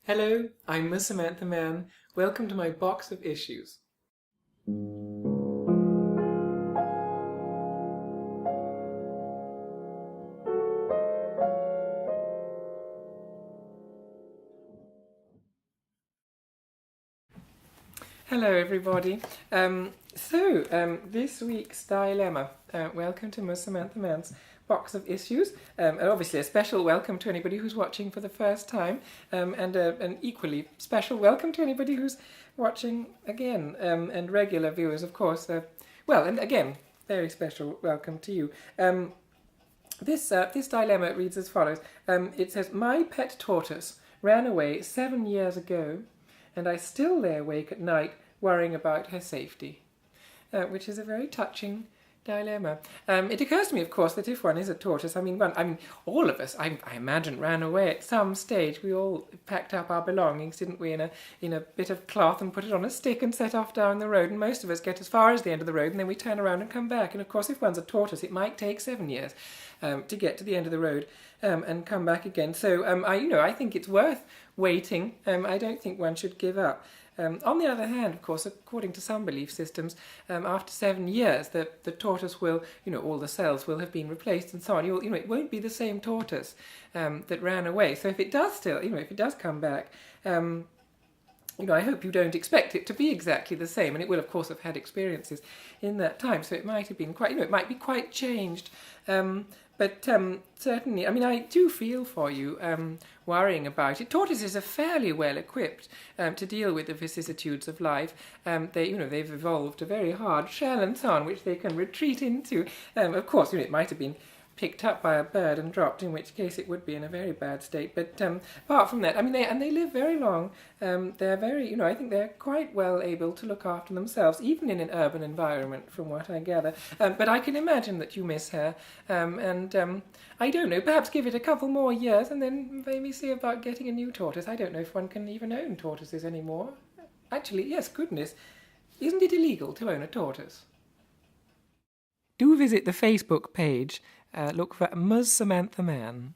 Hello, I'm Miss Samantha Mann. Welcome to my box of issues. Hello, everybody. This week's dilemma. Welcome to Miss Samantha Mann's box of issues, and obviously a special welcome to anybody who's watching for the first time, and an equally special welcome to anybody who's watching again, and regular viewers, of course. And again, very special welcome to you. This dilemma reads as follows. It says, "My pet tortoise ran away 7 years ago, and I still lay awake at night worrying about her safety," which is a very touching dilemma. It occurs to me, of course, that if one is a tortoise, all of us, I imagine, ran away at some stage. We all packed up our belongings, didn't we, in a bit of cloth and put it on a stick and set off down the road. And most of us get as far as the end of the road, and then we turn around and come back. And of course, if one's a tortoise, it might take 7 years to get to the end of the road and come back again. So I think it's worth waiting. I don't think one should give up. On the other hand, of course, according to some belief systems, after 7 years, the tortoise will, all the cells will have been replaced and so on. It won't be the same tortoise that ran away. So if it does come back, I hope you don't expect it to be exactly the same, and it will, of course, have had experiences in that time. So it might have been quite, it might be quite changed. But certainly, I do feel for you worrying about it. Tortoises are fairly well equipped to deal with the vicissitudes of life. They've evolved a very hard shell and so on, which they can retreat into. Of course, it might have been picked up by a bird and dropped, in which case it would be in a very bad state. But apart from that, they live very long. They're very, I think they're quite well able to look after themselves, even in an urban environment, from what I gather. But I can imagine that you miss her, I don't know, perhaps give it a couple more years and then maybe see about getting a new tortoise. I don't know if one can even own tortoises anymore. Actually, yes, goodness, isn't it illegal to own a tortoise? Do visit the Facebook page. Look for Ms. Samantha Mann.